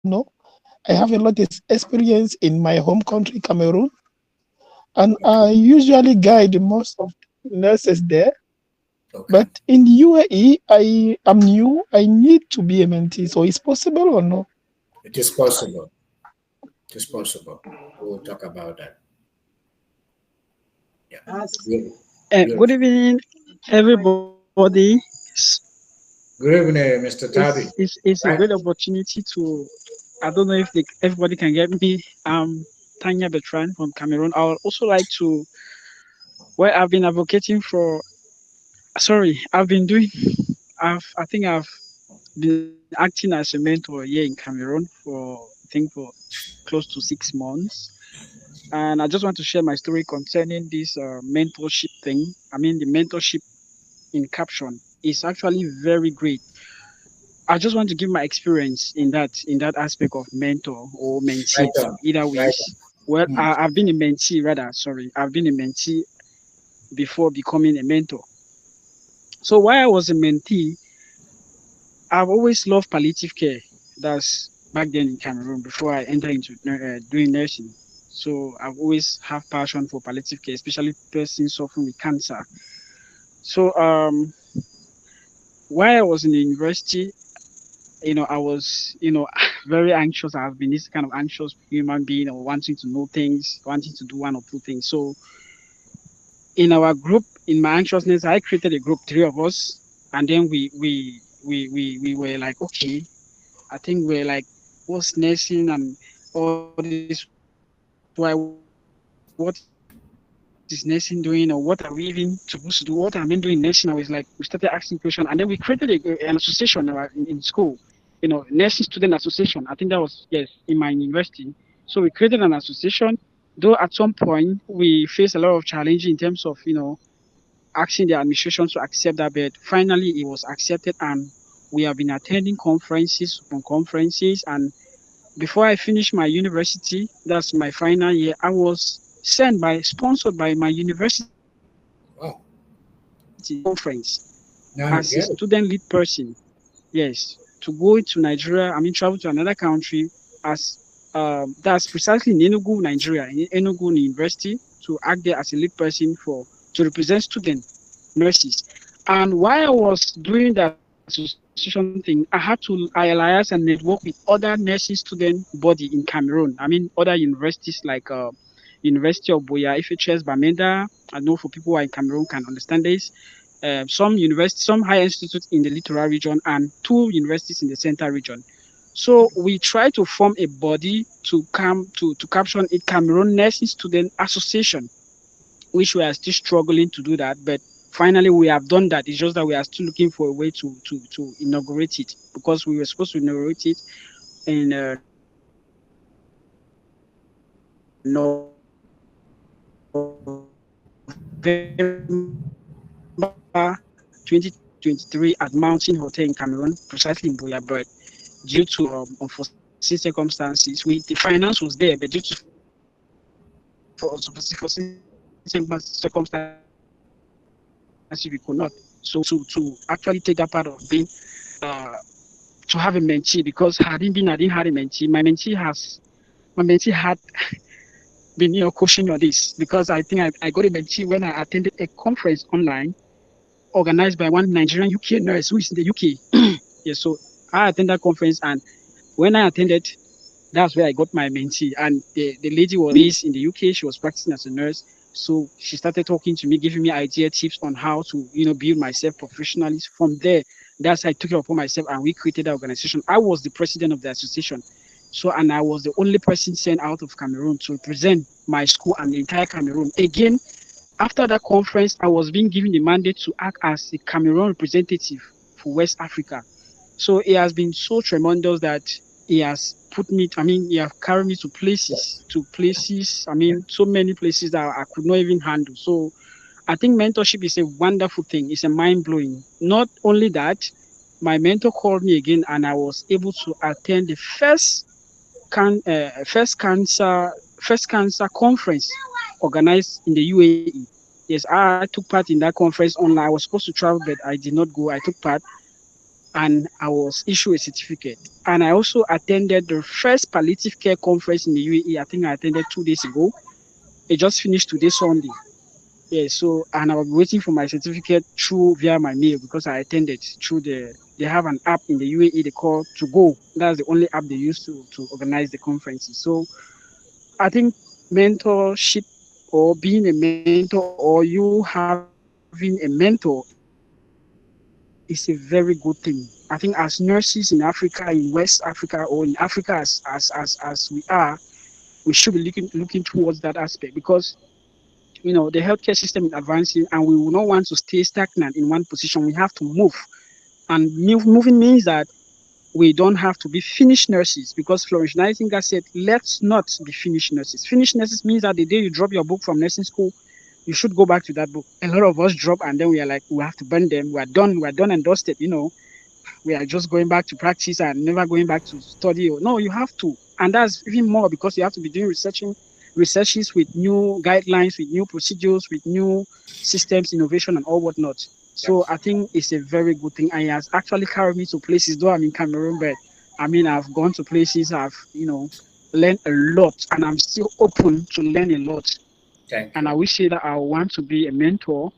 I have a lot of experience in my home country, Cameroon, and I usually guide most of nurses there. Okay. But in the UAE, I am new. I need to be a mentee. So it's possible or no? It is possible. It is possible. We'll talk about that. Yeah. Good. Good Beautiful. evening, everybody. Good evening, Mr. Tabi. It's a great Right? opportunity to. I don't know if everybody can get me. Tanya Bertrand from Cameroon. I would also like to. Well, I've been advocating for. Sorry, I've been doing. I think I've been acting as a mentor here in Cameroon for close to 6 months. And I just want to share my story concerning this mentorship thing. I mean, the mentorship in caption is actually very great. I just want to give my experience in that aspect of mentor or mentee, Right on. either Right ways. on. Well, Mm. I've been a mentee rather. Sorry, I've been a mentee before becoming a mentor. So while I was a mentee, I've always loved palliative care. That's back then in Cameroon before I entered into doing nursing. So I've always have passion for palliative care, especially persons suffering with cancer. So while I was in the university, I was, very anxious. I've been this kind of anxious human being or wanting to know things, wanting to do one or two things. So in our group, in my anxiousness, I created a group, three of us, and then we were like, okay, I think we're like, what's nursing and all this? What is nursing doing, or what are we even supposed to do? What am I doing in nursing? I was like, we started asking questions, and then we created an association in school, nursing student association. I think that was, yes, in my university. So we created an association. Though at some point we faced a lot of challenge in terms of asking the administration to accept that, but finally it was accepted, and we have been attending conferences upon conferences. And before I finished my university, that's my final year, I was sponsored by my university to go to Wow. Nigeria for a conference Now as a you get it. student lead person. Yes, to go to Nigeria, I mean, travel to another country as that's precisely in Enugu, Nigeria, in Enugu University, to act there as a lead person to represent student nurses. And while I was doing the association thing, I had to alliance and network with other nursing student body in Cameroon. I mean, other universities like University of Boya, FHS, Bamenda. I know for people who are in Cameroon can understand this. Some higher institutes in the littoral region, and two universities in the central region. So we try to form a body to come to caption it, Cameroon Nursing Student Association, which we are still struggling to do that, but finally we have done that. It's just that we are still looking for a way to inaugurate it, because we were supposed to inaugurate it in November 2023 at Mountain Hotel in Cameroon, precisely in Buea. But due to unforeseen circumstances, the finance was there, but due to unforeseen circumstances, we could not. So to actually take that part of being uh, to have a mentee, because had it been I didn't have a mentee, my mentee had been coaching me on this, because I think I got a mentee when I attended a conference online organized by one Nigerian UK nurse who is in the UK. Yes, so I attended that conference, and when I attended, that's where I got my mentee. And the lady was based in the UK. She was practicing as a nurse. So she started talking to me, giving me idea, tips on how to, build myself professionally. From there, that's how I took it upon myself, and we created the organization. I was the president of the association. So, and I was the only person sent out of Cameroon to represent my school and the entire Cameroon. Again, after that conference, I was being given the mandate to act as a Cameroon representative for West Africa. So it has been so tremendous that he has put me, I mean, he have carried me to places, I mean, so many places that I could not even handle. So I think mentorship is a wonderful thing. It's a mind blowing. Not only that, my mentor called me again, and I was able to attend the can, uh, first cancer first cancer conference organized in the UAE. Yes, I took part in that conference online. I was supposed to travel, but I did not go. I took part. and I was issued a certificate. And I also attended the first palliative care conference in the UAE. I think I attended 2 days ago. It just finished today, Sunday. Yeah, so and I was waiting for my certificate through via my mail because I attended through they have an app in the UAE they call To Go. That's the only app they use to organize the conferences. So I think mentorship or being a mentor or you having a mentor is a very good thing. I think as nurses in Africa, in West Africa, or in Africa as we are, we should be looking towards that aspect because the healthcare system is advancing and we will not want to stay stagnant in one position. We have to move. And moving means that we don't have to be finished nurses because Florence Nightingale said, let's not be finished nurses. Finished nurses means that the day you drop your book from nursing school, you should go back to that book. A lot of us drop and then we are like, we have to burn them. We're done and dusted. We are just going back to practice and never going back to study. No, you have to. And that's even more because you have to be doing researches with new guidelines, with new procedures, with new systems, innovation, and all whatnot. So I think it's a very good thing. And it has actually carried me to places, though I'm in Cameroon, but I mean, I've gone to places, learned a lot, and I'm still open to learn a lot. Thank And I you. will say that I want to be a mentor